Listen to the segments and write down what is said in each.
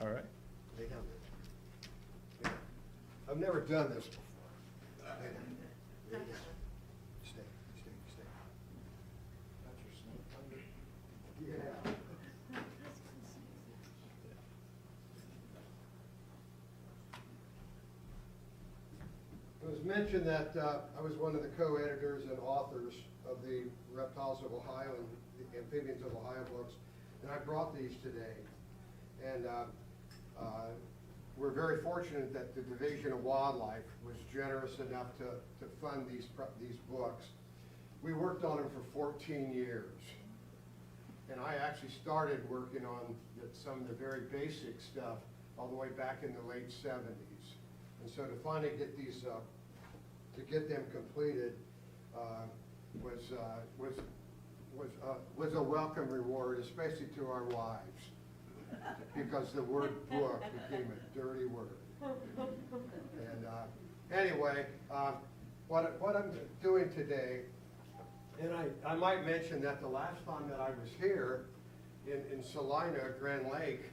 All right. Lay down there. Yeah. I've never done this before. Lay down. Lay down. Stay. Got your snake under. Yeah. It was mentioned that I was one of the co-editors and authors of the Reptiles of Ohio and the Amphibians of Ohio books, and I brought these today. And we're very fortunate that the Division of Wildlife was generous enough to fund these books. We worked on them for 14 years. And I actually started working on some of the very basic stuff all the way back in the late 70s. And so to finally get these, to get them completed was a welcome reward, especially to our wives, because the word book became a dirty word. And anyway, what I'm doing today, and I might mention that the last time that I was here in Salina, Grand Lake,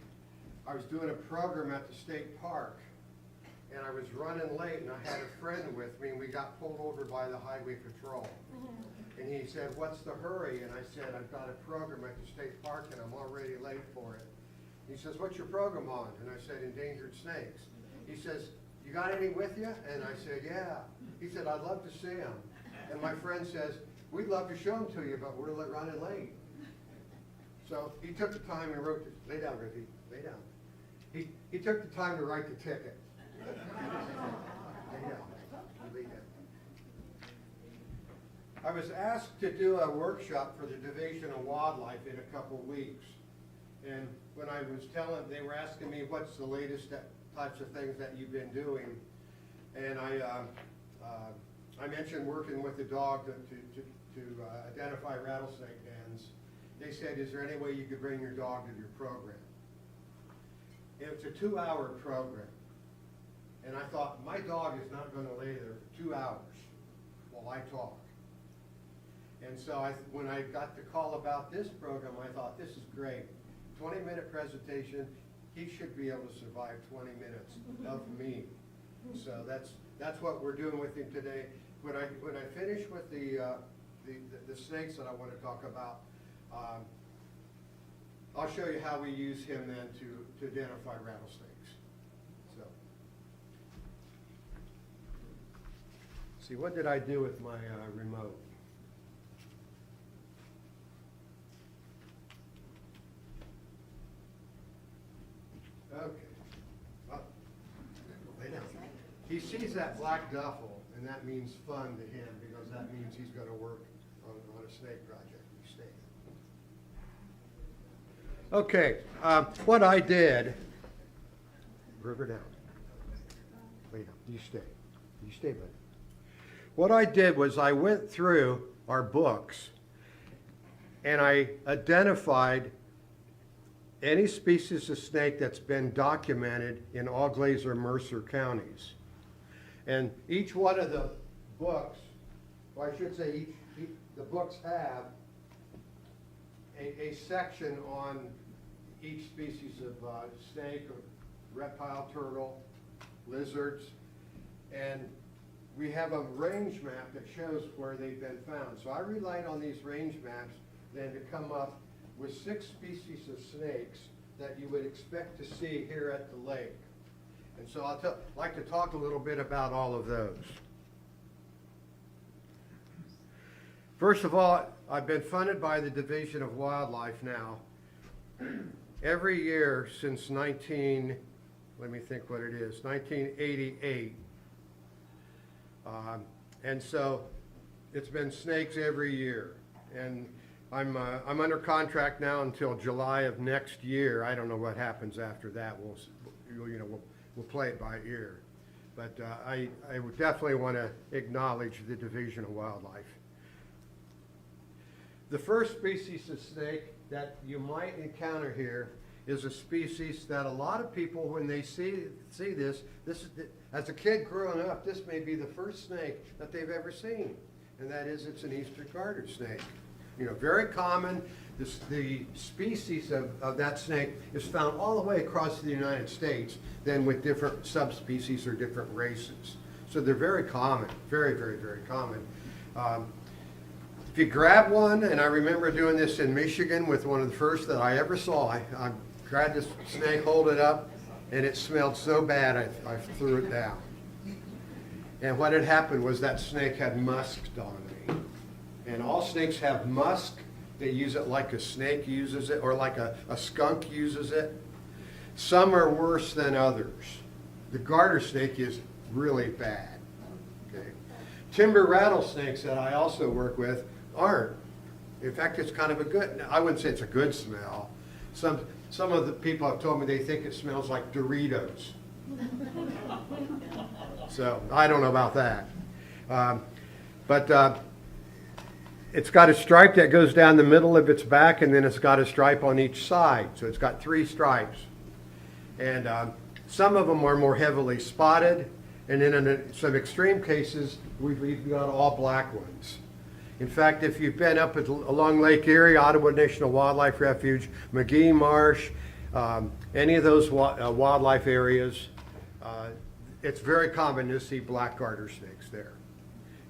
I was doing a program at the state park. And I was running late, and I had a friend with me, and we got pulled over by the highway patrol. And he said, "What's the hurry?" And I said, "I've got a program at the state park, and I'm already late for it." He says, "What's your program on?" And I said, "Endangered snakes." He says, "You got any with you?" And I said, "Yeah." He said, "I'd love to see them." And my friend says, "We'd love to show them to you, but we're running late." So he took the time and wrote, lay down, Ricky, lay down. He took the time to write the ticket. Lay down. Lay down. I was asked to do a workshop for the Division of Wildlife in a couple weeks. And when I was telling, they were asking me what's the latest types of things that you've been doing. And I mentioned working with the dog to identify rattlesnake dens. They said, "Is there any way you could bring your dog to your program?" It's a 2-hour program. And I thought, my dog is not going to lay there for 2 hours while I talk. And so when I got the call about this program, I thought, this is great. 20-minute presentation, he should be able to survive 20 minutes of me. So that's what we're doing with him today. When I finish with the snakes that I want to talk about, I'll show you how we use him then to identify rattlesnakes. So, see, what did I do with my remote? Okay. Well, lay down. He sees that black duffel, and that means fun to him, because that means he's going to work on a snake project. Okay, what I did, river down, lay down, you stay, buddy. What I did was I went through our books and I identified any species of snake that's been documented in Auglaize or Mercer counties. And each one of the books, or I should say the books have a section on each species of snake, or reptile, turtle, lizards, and we have a range map that shows where they've been found. So I relied on these range maps then to come up with 6 species of snakes that you would expect to see here at the lake. And so I'd like to talk a little bit about all of those. First of all, I've been funded by the Division of Wildlife now every year since 1988. And so it's been snakes every year. And I'm under contract now until July of next year. I don't know what happens after that. We'll play it by ear. But I would definitely want to acknowledge the Division of Wildlife. The first species of snake that you might encounter here is a species that a lot of people, when they see this is as a kid growing up, this may be the first snake that they've ever seen, and that is it's an Eastern garter snake. You know, very common. the species of that snake is found all the way across the United States, then with different subspecies or different races. So they're very common, very, very, very common. If you grab one, and I remember doing this in Michigan with one of the first that I ever saw, I grabbed this snake, hold it up, and it smelled so bad I threw it down. And what had happened was that snake had musk on me. And all snakes have musk. They use it like a snake uses it, or like a skunk uses it. Some are worse than others. The garter snake is really bad. Okay. Timber rattlesnakes that I also work with aren't. In fact, it's kind of a good, I wouldn't say it's a good smell. Some of the people have told me they think it smells like Doritos. So I don't know about that. But it's got a stripe that goes down the middle of its back, and then it's got a stripe on each side. So it's got 3 stripes. And some of them are more heavily spotted, and then in some extreme cases, we've got all black ones. In fact, if you've been up along Lake Erie, Ottawa National Wildlife Refuge, McGee Marsh, any of those wildlife areas, it's very common to see black garter snakes there.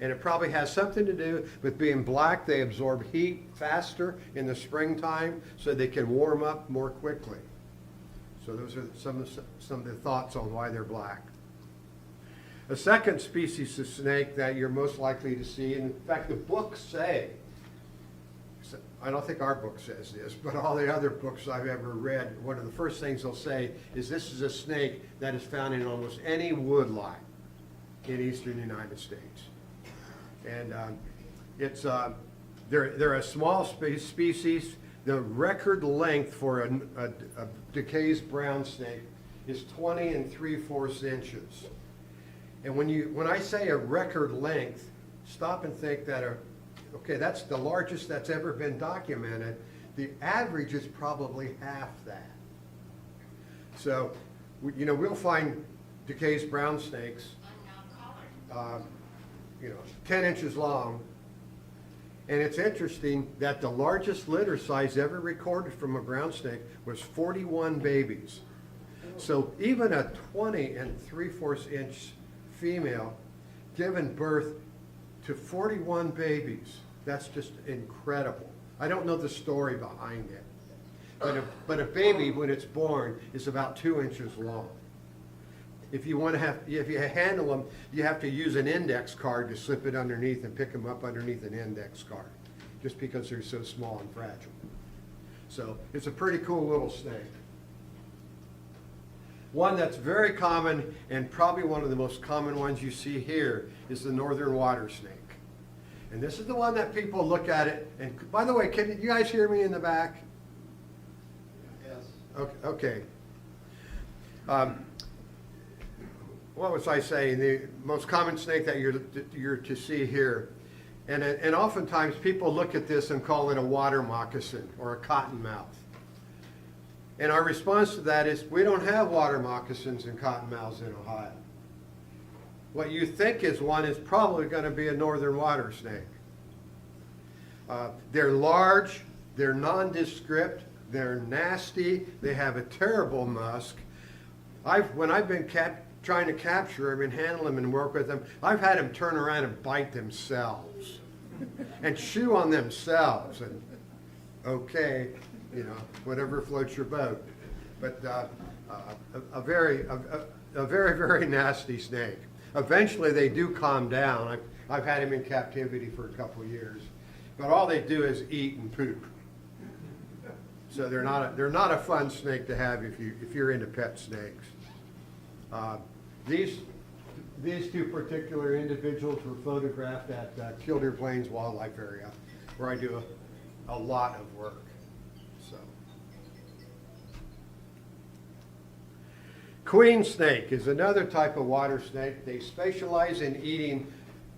And it probably has something to do with being black. They absorb heat faster in the springtime, so they can warm up more quickly. So those are some of the thoughts on why they're black. A second species of snake that you're most likely to see, and in fact the books say, I don't think our book says this, but all the other books I've ever read, one of the first things they'll say is this is a snake that is found in almost any woodlot in eastern United States. And they're a small species. The record length for a DeKay's brown snake is 20 3/4 inches. And when I say a record length, stop and think that okay, that's the largest that's ever been documented. The average is probably half that. So, we'll find DeKay's brown snakes, 10 inches long. And it's interesting that the largest litter size ever recorded from a brown snake was 41 babies. So even a 20 3/4 inch female given birth to 41 babies. That's just incredible. I don't know the story behind it. But a baby, when it's born, is about 2 inches long. If you handle them, you have to use an index card to slip it underneath and pick them up underneath an index card, just because they're so small and fragile. So it's a pretty cool little snake. One that's very common, and probably one of the most common ones you see here, is the northern water snake. And this is the one that people look at it, and by the way, can you guys hear me in the back? Yes. Okay. What was I saying? The most common snake that you're to see here. And oftentimes people look at this and call it a water moccasin or a cottonmouth. And our response to that is, we don't have water moccasins and cottonmouths in Ohio. What you think is one is probably going to be a northern water snake. They're large, they're nondescript, they're nasty, they have a terrible musk. When I've been trying to capture them and handle them and work with them, I've had them turn around and bite themselves and chew on themselves. And okay, whatever floats your boat. But a very, very nasty snake. Eventually they do calm down. I've had him in captivity for a couple of years, but all they do is eat and poop. So they're not a fun snake to have if you're into pet snakes. These two particular individuals were photographed at Killdeer Plains Wildlife Area, where I do a lot of work. So, queen snake is another type of water snake. They specialize in eating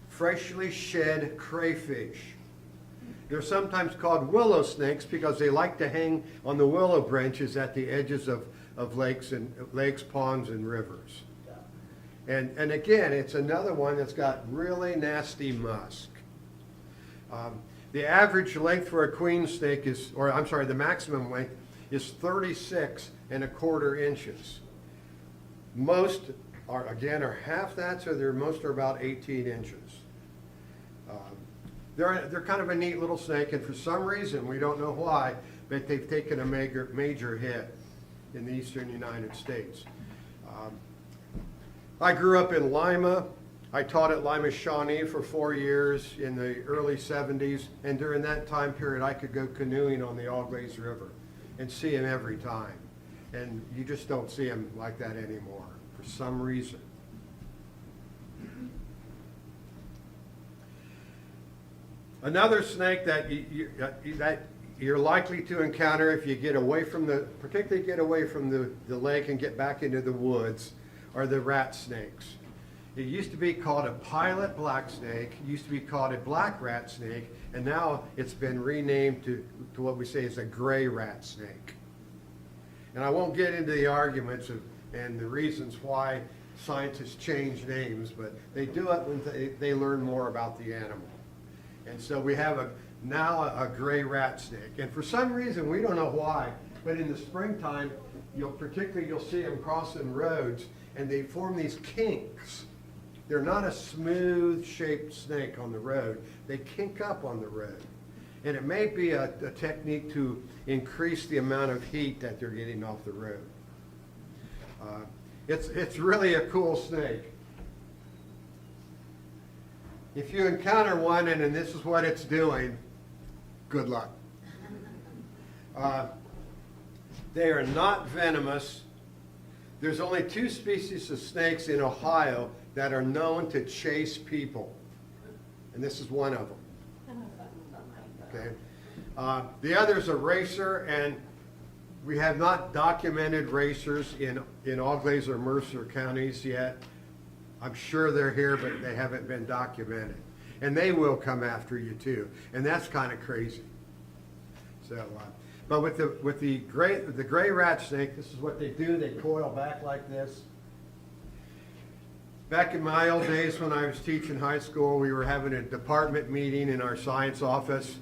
freshly shed crayfish. They're sometimes called willow snakes because they like to hang on the willow branches at the edges of lakes, ponds, and rivers. And again, it's another one that's got really nasty musk. The average length for a queen snake is, or I'm sorry, the maximum length is 36¼ inches. Most are half that, so most are about 18 inches. They're kind of a neat little snake, and for some reason, we don't know why, but they've taken a major hit in the eastern United States. I grew up in Lima. I taught at Lima Shawnee for 4 years in the early 70s, and during that time period, I could go canoeing on the Auglaize River and see him every time. And you just don't see him like that anymore for some reason. Another snake that you're likely to encounter if you get away from particularly get away from the lake and get back into the woods, are the rat snakes. It used to be called a pilot black snake, it used to be called a black rat snake, and now it's been renamed to what we say is a gray rat snake. And I won't get into the arguments and the reasons why scientists change names, but they do it when they learn more about the animal. And so we have now a gray rat snake. And for some reason, we don't know why, but in the springtime, you'll see them crossing roads, and they form these kinks. They're not a smooth shaped snake on the road. They kink up on the road. And it may be a technique to increase the amount of heat that they're getting off the road. It's really a cool snake. If you encounter one and this is what it's doing, good luck. They are not venomous. There's only 2 species of snakes in Ohio that are known to chase people, and this is one of them. Okay. The other is a racer, and we have not documented racers in Auglaize or Mercer counties yet. I'm sure they're here, but they haven't been documented. And they will come after you too, and that's kind of crazy. So, but with the gray rat snake, this is what they do. They coil back like this. Back in my old days when I was teaching high school, we were having a department meeting in our science office.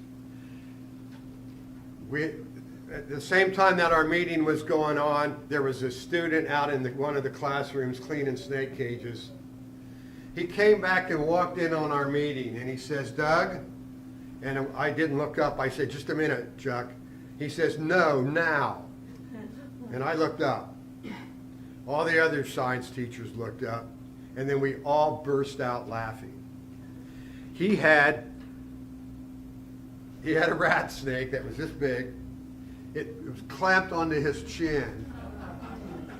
At the same time that our meeting was going on, there was a student out in one of the classrooms cleaning snake cages. He came back and walked in on our meeting, and he says, "Doug," and I didn't look up. I said, "Just a minute, Chuck." He says, "No, now." And I looked up. All the other science teachers looked up, and then we all burst out laughing. He had a rat snake that was this big. It was clamped onto his chin,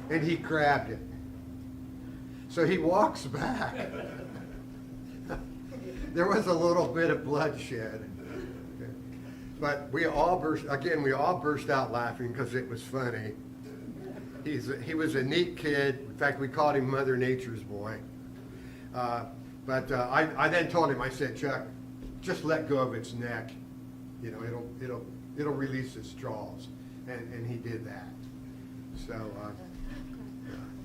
and he grabbed it. So he walks back. There was a little bit of bloodshed. But we all burst out laughing because it was funny. He was a neat kid. In fact, we called him Mother Nature's boy. But I then told him, I said, "Chuck, just let go of its neck. You know, it'll release its jaws." And he did that. So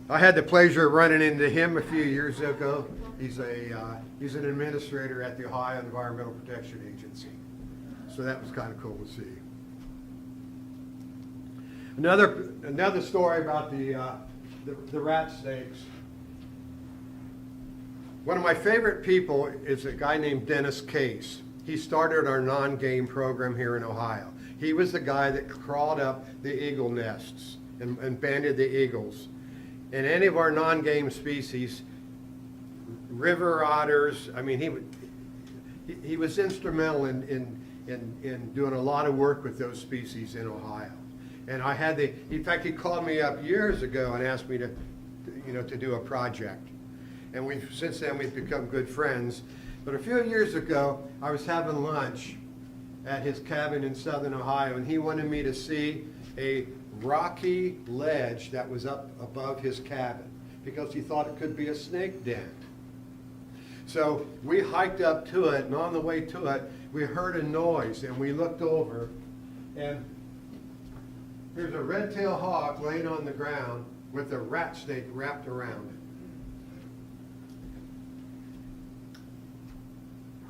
I had the pleasure of running into him a few years ago. He's an administrator at the Ohio Environmental Protection Agency. So that was kind of cool to see. Another story about the rat snakes. One of my favorite people is a guy named Dennis Case. He started our non-game program here in Ohio. He was the guy that crawled up the eagle nests and banded the eagles. And any of our non-game species, river otters, I mean, he was instrumental in doing a lot of work with those species in Ohio. And in fact, he called me up years ago and asked me to do a project. And since then we've become good friends. But a few years ago, I was having lunch at his cabin in southern Ohio, and he wanted me to see a rocky ledge that was up above his cabin because he thought it could be a snake den. So we hiked up to it, and on the way to it, we heard a noise, and we looked over, and there's a red-tailed hawk laying on the ground with a rat snake wrapped around it.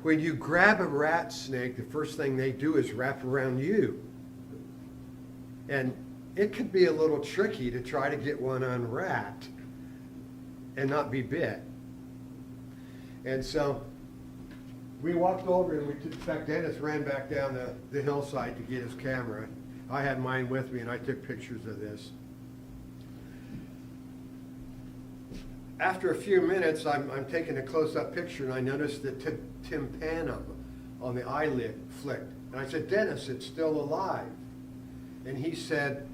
when you grab a rat snake, the first thing they do is wrap around you. And it could be a little tricky to try to get one unwrapped and not be bit. And so we walked over and in fact, Dennis ran back down the hillside to get his camera. I had mine with me and I took pictures of this. After a few minutes, I'm taking a close-up picture and I noticed the tympanum on the eyelid flicked. And I said, Dennis, it's still alive. And he said,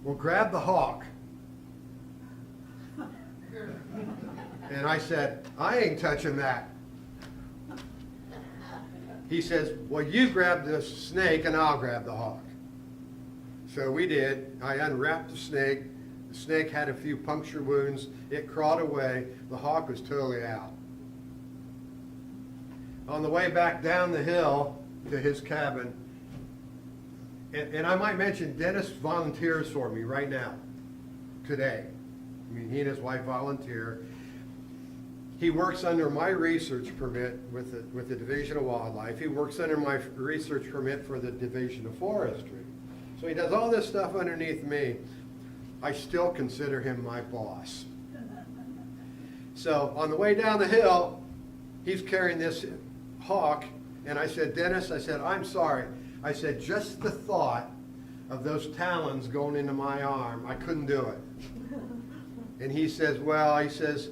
well, grab the hawk. And I said, I ain't touching that. He says, well, you grab the snake and I'll grab the hawk. So we did. I unwrapped the snake. The snake had a few puncture wounds. It crawled away. The hawk was totally out. On the way back down the hill to his cabin, and I might mention, Dennis volunteers for me right now, today. I mean, he and his wife volunteer. He works under my research permit with the Division of Wildlife. He works under my research permit for the Division of Forestry. So he does all this stuff underneath me. I still consider him my boss. So on the way down the hill, he's carrying this hawk, and I said, Dennis, I said, I'm sorry. I said, just the thought of those talons going into my arm, I couldn't do it. And he says, well, he says,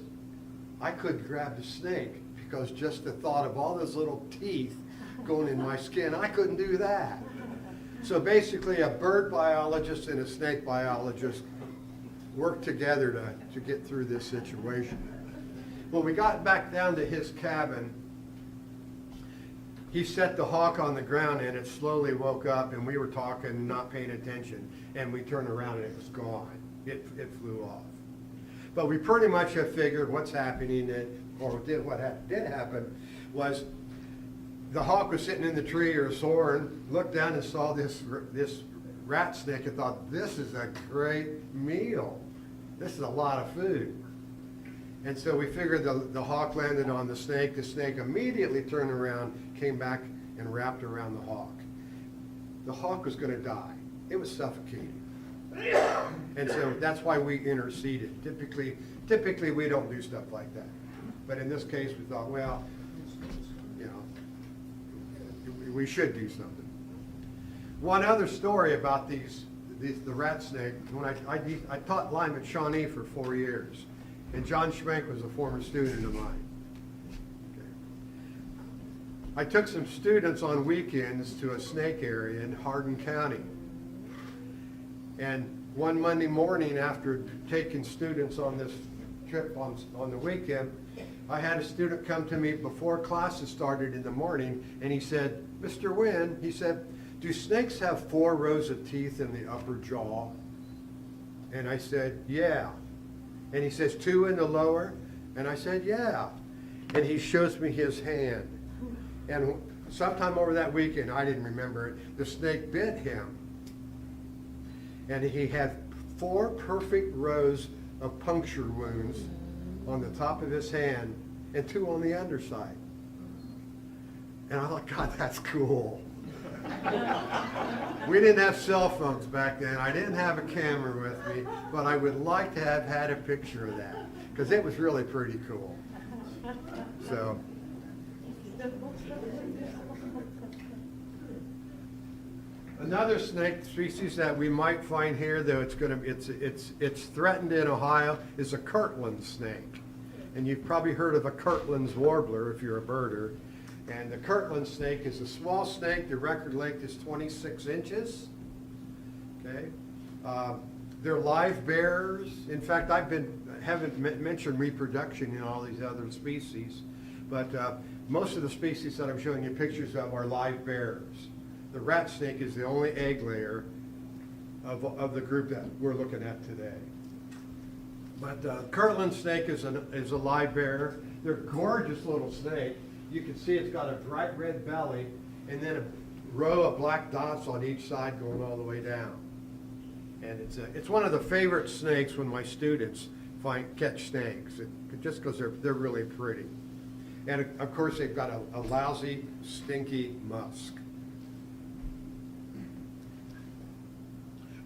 I couldn't grab the snake because just the thought of all those little teeth going in my skin, I couldn't do that. So basically a bird biologist and a snake biologist worked together to get through this situation. When we got back down to his cabin, he set the hawk on the ground and it slowly woke up and we were talking, not paying attention, and we turned around and it was gone. It flew off. But we pretty much have figured what's happening, what did happen was the hawk was sitting in the tree or soaring, looked down and saw this rat snake and thought, this is a great meal. This is a lot of food. And so we figured the hawk landed on the snake. The snake immediately turned around, came back and wrapped around the hawk. The hawk was going to die. It was suffocating. And so that's why we interceded. Typically we don't do stuff like that. But in this case we thought, well, you know, we should do something. One other story about the rat snake, when I taught Lyme at Shawnee for 4 years. And John Schmenk was a former student of mine. Okay. I took some students on weekends to a snake area in Hardin County. And one Monday morning after taking students on this trip on the weekend, I had a student come to me before classes started in the morning and he said, Mr. Wynn, he said, do snakes have 4 rows of teeth in the upper jaw? And I said, yeah. And he says, 2 in the lower? And I said, yeah. And he shows me his hand. And sometime over that weekend, I didn't remember it, the snake bit him. And he had 4 perfect rows of puncture wounds on the top of his hand and 2 on the underside. And I thought, God, that's cool. We didn't have cell phones back then. I didn't have a camera with me, but I would like to have had a picture of that because it was really pretty cool. So. Another snake species that we might find here, though it's threatened in Ohio, is a Kirtland snake. And you've probably heard of a Kirtland's warbler if you're a birder. And the Kirtland snake is a small snake. The record length is 26 inches. Okay, they're live bearers. In fact, haven't mentioned reproduction in all these other species, but most of the species that I'm showing you pictures of are live bearers. The rat snake is the only egg layer of the group that we're looking at today. But Kirtland snake is a live bearer. They're gorgeous little snake. You can see it's got a bright red belly and then a row of black dots on each side going all the way down. And it's one of the favorite snakes when my students catch snakes, just because they're really pretty. And of course, they've got a lousy, stinky musk.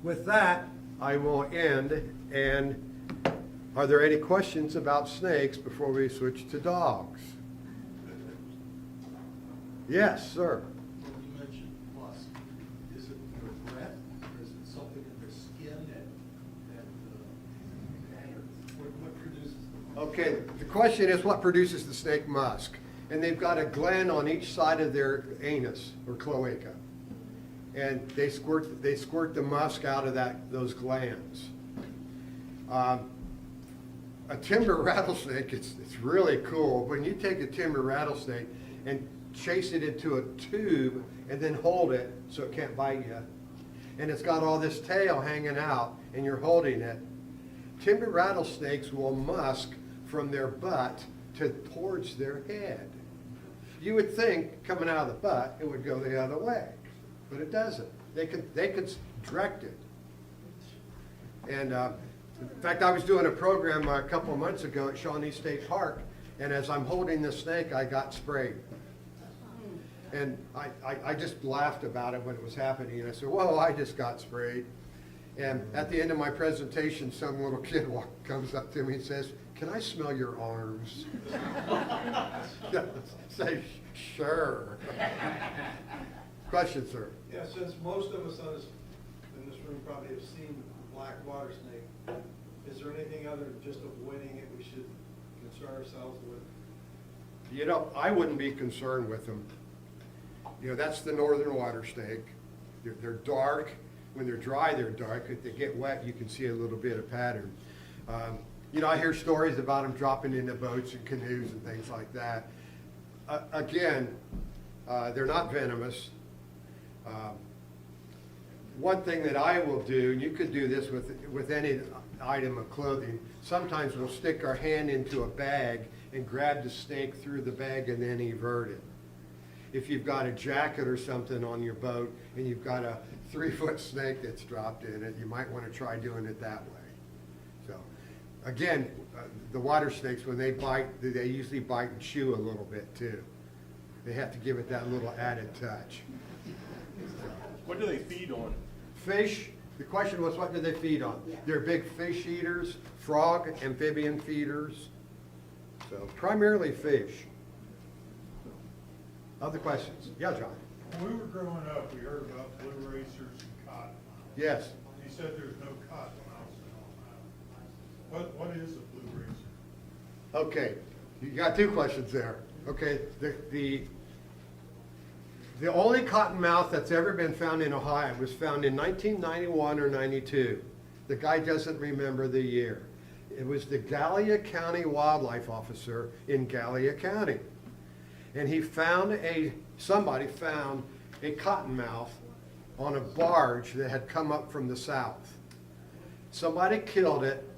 With that, I will end. And are there any questions about snakes before we switch to dogs? Yes, sir. When you mentioned musk, is it their breath, or is it something in their skin what produces the musk? Okay, the question is what produces the snake musk? And they've got a gland on each side of their anus or cloaca. And they squirt the musk out of those glands. A timber rattlesnake, it's really cool. When you take a timber rattlesnake and chase it into a tube and then hold it so it can't bite you, and it's got all this tail hanging out and you're holding it, timber rattlesnakes will musk from their butt towards their head. You would think coming out of the butt it would go the other way, but it doesn't. They could direct it. And in fact, I was doing a program a couple of months ago at Shawnee State Park, and as I'm holding this snake, I got sprayed. And I just laughed about it when it was happening. And I said, whoa, I just got sprayed. And at the end of my presentation, some little kid comes up to me and says, can I smell your arms? Say, sure. Question, sir. Yeah, since most of us in this room probably have seen black water snake, is there anything other than just avoiding it we should concern ourselves with? You know, I wouldn't be concerned with them. You know, that's the northern water snake. They're dark. When they're dry, they're dark. If they get wet, you can see a little bit of pattern. You know, I hear stories about them dropping into boats and canoes and things like that. Again, they're not venomous. One thing that I will do, and you could do this with any item of clothing, sometimes we'll stick our hand into a bag and grab the snake through the bag and then evert it. If you've got a jacket or something on your boat and you've got a 3-foot snake that's dropped in it, you might want to try doing it that way. So, again, the water snakes, when they bite, they usually bite and chew a little bit too. They have to give it that little added touch. What do they feed on? Fish. The question was, what do they feed on? Yeah. They're big fish eaters, frog, amphibian feeders. So primarily fish. Other questions? Yeah, John. When we were growing up, we heard about blue racers and cottonmouths. Yes. You said there's no cottonmouths in Ohio. What is a blue racer? Okay, you got two questions there. Okay, the only cottonmouth that's ever been found in Ohio was found in 1991 or 92. The guy doesn't remember the year. It was the Gallia County Wildlife Officer in Gallia County. And somebody found a cottonmouth on a barge that had come up from the south. Somebody killed it.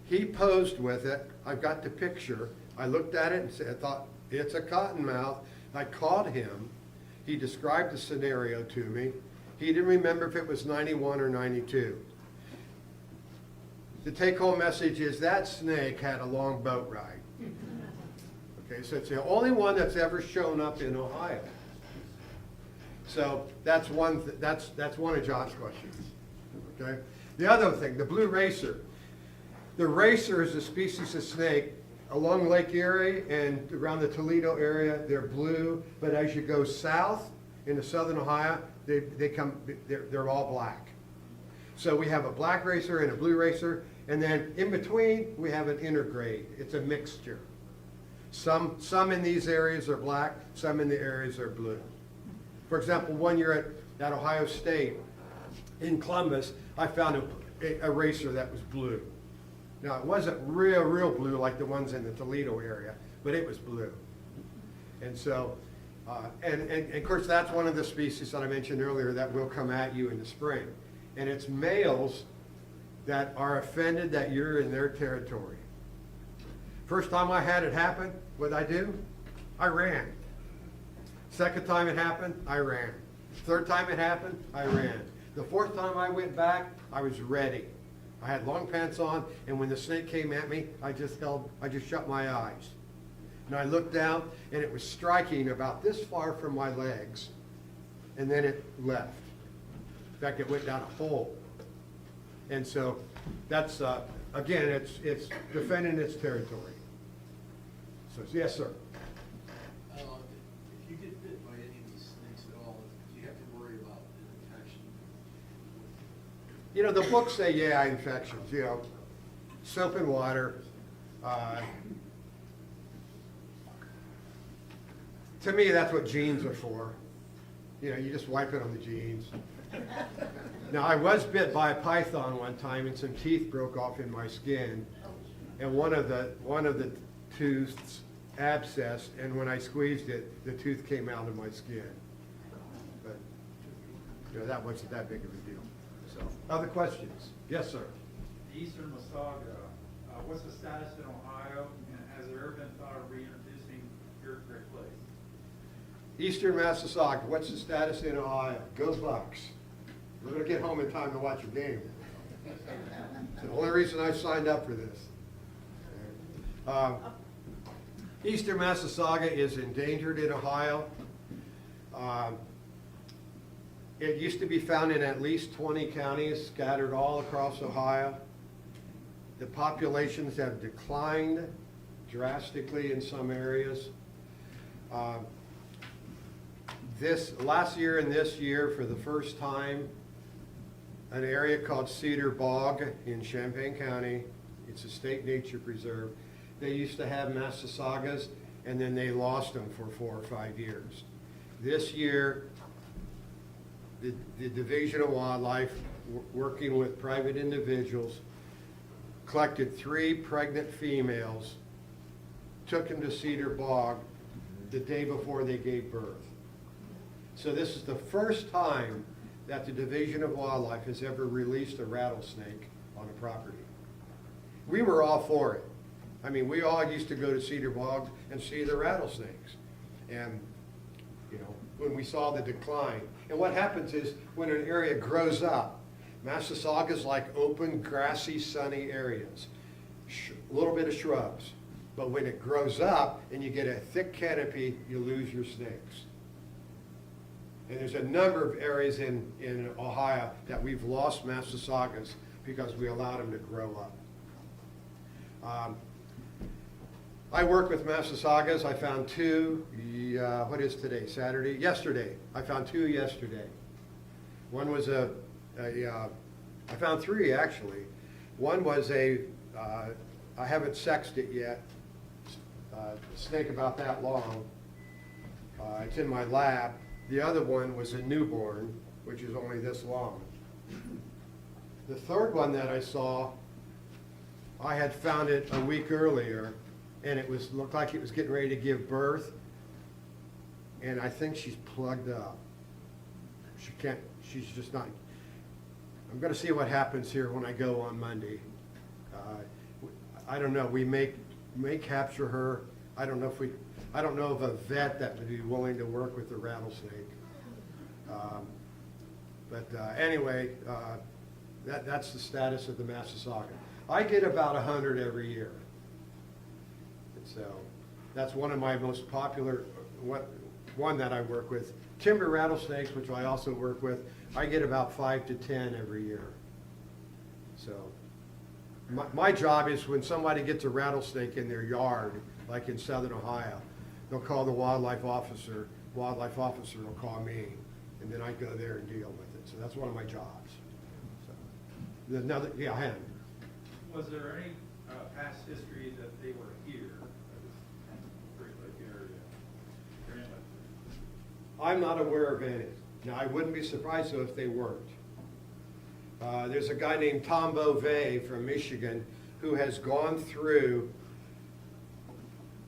He posed with it. I've got the picture. I looked at it and said, I thought, it's a cottonmouth. I called him. He described the scenario to me. He didn't remember if it was 91 or 92. The take-home message is that snake had a long boat ride. Okay, so it's the only one that's ever shown up in Ohio. So that's one of John's questions. Okay. The other thing, the blue racer. The racer is a species of snake along Lake Erie and around the Toledo area. They're blue, but as you go south into southern Ohio, they're all black. So we have a black racer and a blue racer, and then in between we have an intergrade. It's a mixture. Some in these areas are black, some in the areas are blue. For example, one year at Ohio State in Columbus, I found a racer that was blue. Now, it wasn't real blue like the ones in the Toledo area, but it was blue. And so, and of course, that's one of the species that I mentioned earlier that will come at you in the spring. And it's males that are offended that you're in their territory. First time I had it happen, what'd I do? I ran. Second time it happened, I ran. Third time it happened, I ran. The fourth time I went back, I was ready. I had long pants on, and when the snake came at me, I just shut my eyes. And I looked down, and it was striking about this far from my legs, and then it left. In fact, it went down a hole. And so that's, again, it's defending its territory. So, yes, sir. If you get bit by any of these snakes at all, do you have to worry about an infection? You know, the books say, yeah, infections, you know, soap and water. To me, that's what jeans are for. You know, you just wipe it on the jeans. Now, I was bit by a python one time, and some teeth broke off in my skin, and one of the tooths abscessed, and when I squeezed it, the tooth came out of my skin. But you know, that wasn't that big of a deal. So, other questions? Yes, sir. The Eastern Masaga, what's the status in Ohio, and has there ever been thought of reintroducing your great place? Eastern Massasauga, what's the status in Ohio? Go Bucks. We're gonna get home in time to watch a game. It's the only reason I signed up for this. Eastern Massasauga is endangered in Ohio. It used to be found in at least 20 counties scattered all across Ohio. The populations have declined drastically in some areas. This last year and this year, for the first time, an area called Cedar Bog in Champaign County, it's a state nature preserve. They used to have Massasaugas, and then they lost them for 4 or 5 years. This year, the Division of Wildlife, working with private individuals, collected 3 pregnant females, took them to Cedar Bog the day before they gave birth. So this is the first time that the Division of Wildlife has ever released a rattlesnake on a property. We were all for it. I mean, we all used to go to Cedar Bog and see the rattlesnakes. And, you know, when we saw the decline. And what happens is, when an area grows up, Massasaugas like open, grassy, sunny areas. A little bit of shrubs. But when it grows up and you get a thick canopy, you lose your snakes. And there's a number of areas in Ohio that we've lost Massasaugas because we allowed them to grow up. I work with Massasaugas. I found 2, what is today, Saturday? Yesterday. I found 2 yesterday. One was I found 3 actually. One was I haven't sexed it yet, a snake about that long. It's in my lab. The other one was a newborn, which is only this long. The third one that I saw, I had found it a week earlier, and it looked like it was getting ready to give birth, and I think she's plugged up. She's just not. I'm going to see what happens here when I go on Monday. I don't know. We may capture her. I don't know of a vet that would be willing to work with the rattlesnake. Anyway, that's the status of the Massasauga. I get about 100 every year. So that's one of my most popular, one that I work with. Timber rattlesnakes, which I also work with, I get about 5 to 10 every year. So my job is when somebody gets a rattlesnake in their yard, like in southern Ohio, they'll call the wildlife officer will call me, and then I go there and deal with it. So that's one of my jobs. So, another, yeah, Hen. Was there any past history that they were here, this Great Lake area? Grand Lake? I'm not aware of any. Now, I wouldn't be surprised though if they weren't. There's a guy named Tom Beauvais from Michigan who has gone through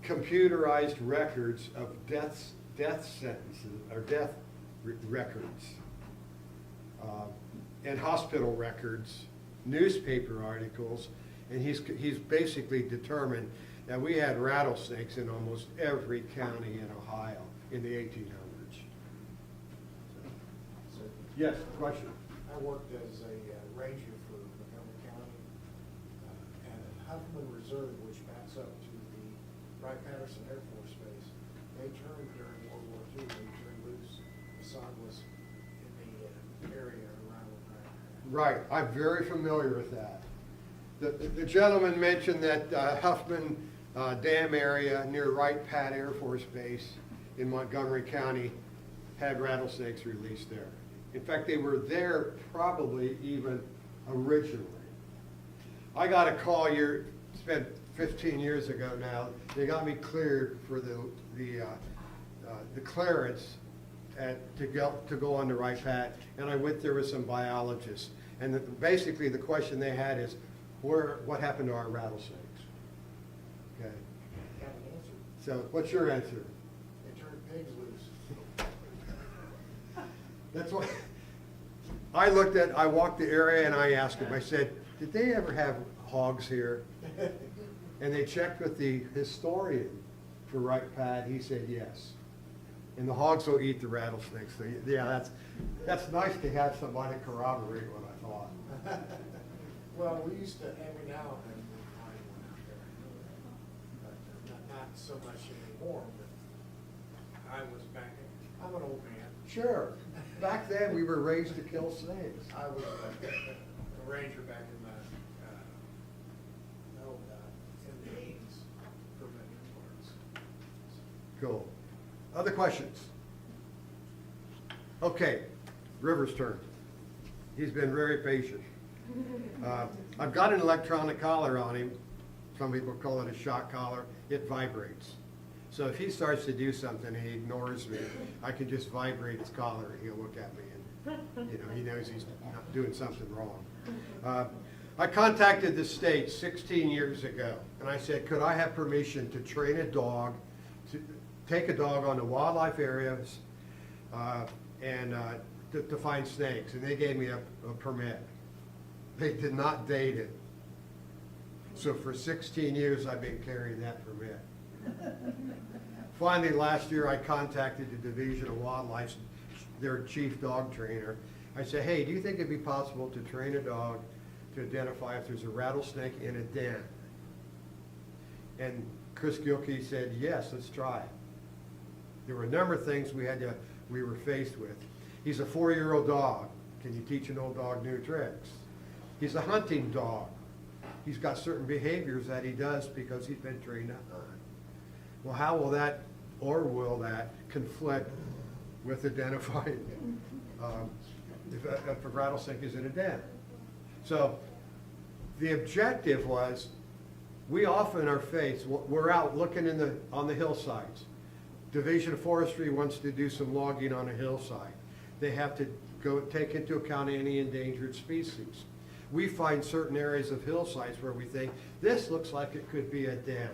computerized records of death sentences or death records, and hospital records, newspaper articles, and he's basically determined that we had rattlesnakes in almost every county in Ohio in the 1800s. So, Yes, question. I worked as a ranger for Montgomery County, and at Huffman Reserve, which backs up to the Wright-Patterson Air Force Base. They turned during World War II, they turned loose the Sandwas in the area around Wright. Right, I'm very familiar with that. The gentleman mentioned that Huffman Dam area near Wright-Pat Air Force Base in Montgomery County had rattlesnakes released there. In fact, they were there probably even originally. I got a call it's been 15 years ago now. They got me cleared for the clearance to go on the Wright-Pat, and I went there with some biologists. And basically the question they had is, what happened to our rattlesnakes? Okay. Got an answer. So what's your answer? They turned pigs loose. That's what, I walked the area and I asked them, I said, did they ever have hogs here? And they checked with the historian for Wright-Pat, he said yes. And the hogs will eat the rattlesnakes, so yeah, that's nice to have somebody corroborate what I thought. Well, we used to, every now and then, we'd find one out there, I know that. But not so much anymore, but I was back, I'm an old man. Sure, back then we were raised to kill snakes. I was a ranger back in in the 80s for many parts. Cool. Other questions? Okay, River's turn. He's been very patient. I've got an electronic collar on him. Some people call it a shock collar. It vibrates. So if he starts to do something and he ignores me, I can just vibrate his collar and he'll look at me and, he knows he's not doing something wrong. I contacted the state 16 years ago and I said, could I have permission to train a dog, to take a dog on the wildlife areas and to find snakes? And they gave me a permit. They did not date it. So for 16 years, I've been carrying that permit. Finally, last year, I contacted the Division of Wildlife, their chief dog trainer. I said, hey, do you think it'd be possible to train a dog to identify if there's a rattlesnake in a den? And Chris Gilkey said, yes, let's try it. There were a number of things we were faced with. He's a 4-year-old dog. Can you teach an old dog new tricks? He's a hunting dog. He's got certain behaviors that he does because he's been trained to hunt. Well, how will that, or will that, conflict with identifying if a rattlesnake is in a den? So the objective was, we often are faced, we're out looking on the hillsides. Division of Forestry wants to do some logging on a hillside. They have to go take into account any endangered species. We find certain areas of hillsides where we think, this looks like it could be a den.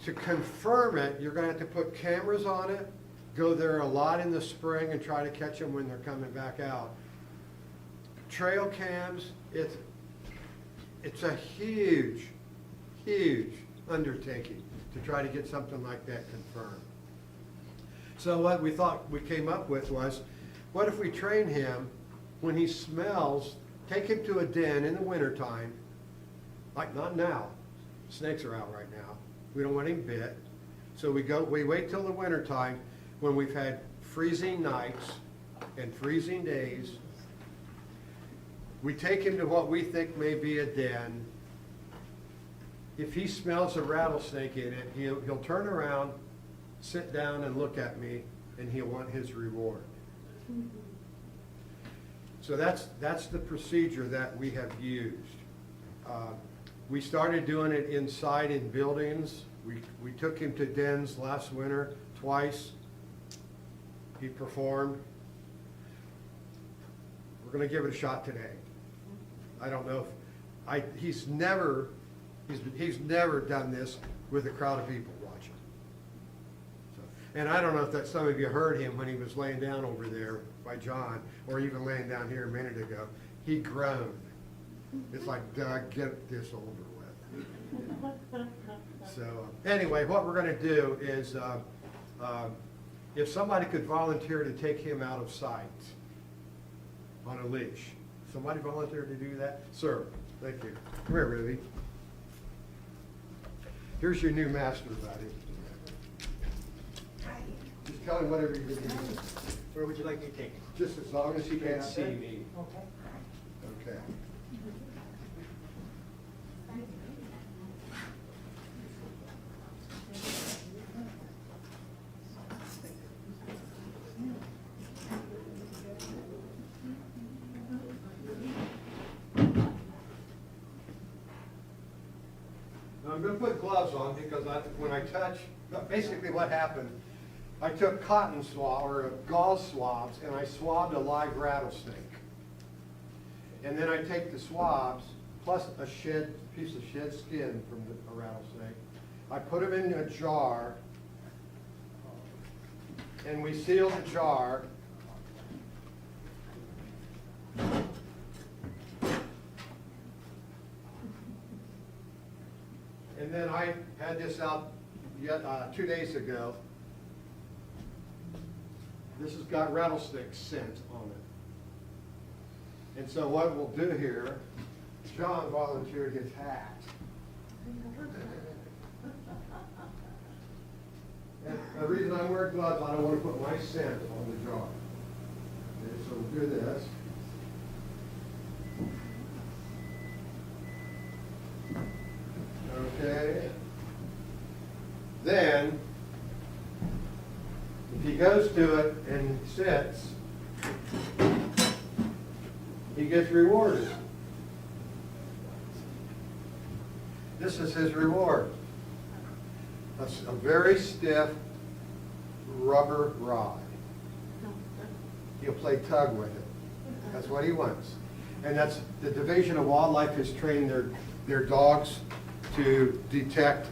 To confirm it, you're going to have to put cameras on it, go there a lot in the spring and try to catch them when they're coming back out. Trail cams, it's a huge, huge undertaking to try to get something like that confirmed. So what we thought we came up with was, what if we train him when he smells, take him to a den in the wintertime, like not now, snakes are out right now, we don't want him bit, so we wait till the wintertime when we've had freezing nights and freezing days. We take him to what we think may be a den. If he smells a rattlesnake in it, he'll turn around, sit down and look at me, and he'll want his reward. So that's the procedure that we have used. We started doing it inside in buildings. We took him to dens last winter twice. He performed. We're going to give it a shot today. I don't know if he's never done this with a crowd of people watching. So, and I don't know if that some of you heard him when he was laying down over there by John, or even laying down here a minute ago. He groaned. It's like, Doug, get this over with. So anyway, what we're going to do is, if somebody could volunteer to take him out of sight on a leash. Somebody volunteer to do that? Sir, thank you. Come here, Ruby. Here's your new master, buddy. Just tell him whatever you need. Where would you like me to take it? Just as long as he can't see Okay. me. Okay. Now, I'm going to put gloves on because when I touch, basically what happened, I took cotton swab or gauze swabs and I swabbed a live rattlesnake. And then I take the swabs plus a piece of shed skin from a rattlesnake. I put them in a jar and we seal the jar. And then I had this out 2 days ago. This has got rattlesnake scent on it. And so what we'll do here, John volunteered his hat. And the reason I'm wearing gloves, I don't want to put my scent on the jar. Okay, so we'll do this. Okay. Then, if he goes to it and sits, he gets rewarded. This is his reward. That's a very stiff rubber rod. He'll play tug with it. That's what he wants. And that's, the Division of Wildlife has trained their dogs to detect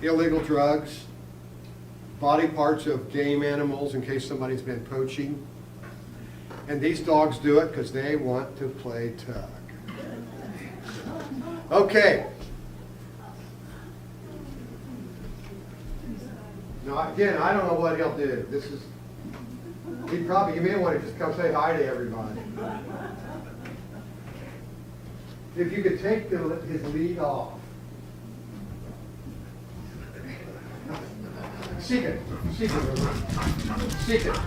illegal drugs, body parts of game animals in case somebody's been poaching. And these dogs do it because they want to play tug. Okay. Now, again, I don't know what he'll do. This is, you may want to just come say hi to everybody. If you could take his lead off. Seek it. Seek it. Seek it.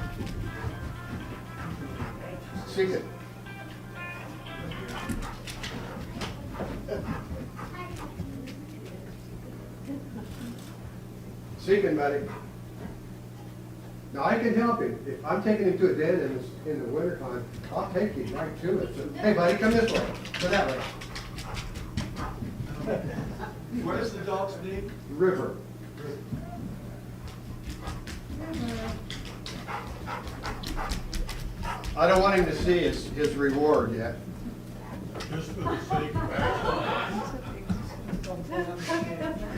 Seek it. Seek it, buddy. Now I can help you. If I'm taking him to a den in the wintertime, I'll take you right to it. So, hey, buddy, come this way. Go that way. What is the dog's name? River. I don't want him to see his reward yet. Just for the sake of action.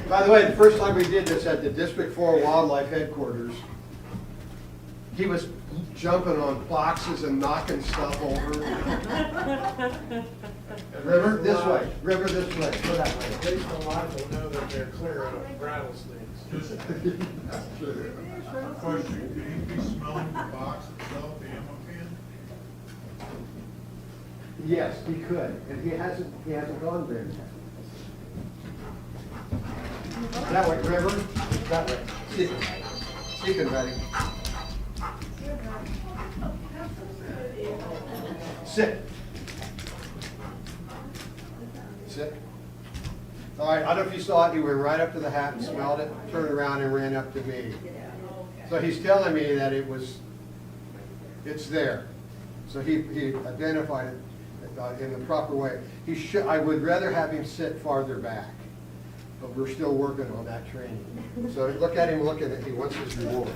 By the way, the first time we did this at the District 4 Wildlife Headquarters, he was jumping on boxes and knocking stuff over. River, this way. River, this way. Go that way. At least a lot will know that they're clear of rattlesnakes. Just a question, could he be smelling the box itself, the ammo can? Yes, he could, and he hasn't gone there yet. That way, River. That way. Seek it. Seek it, buddy. Sit. Sit. All right, I don't know if you saw it, he went right up to the hat and smelled it, turned around and ran up to me. So he's telling me that it's there. So he identified it in the proper way. I would rather have him sit farther back, but we're still working on that training. So look at him, look at it, he wants his reward.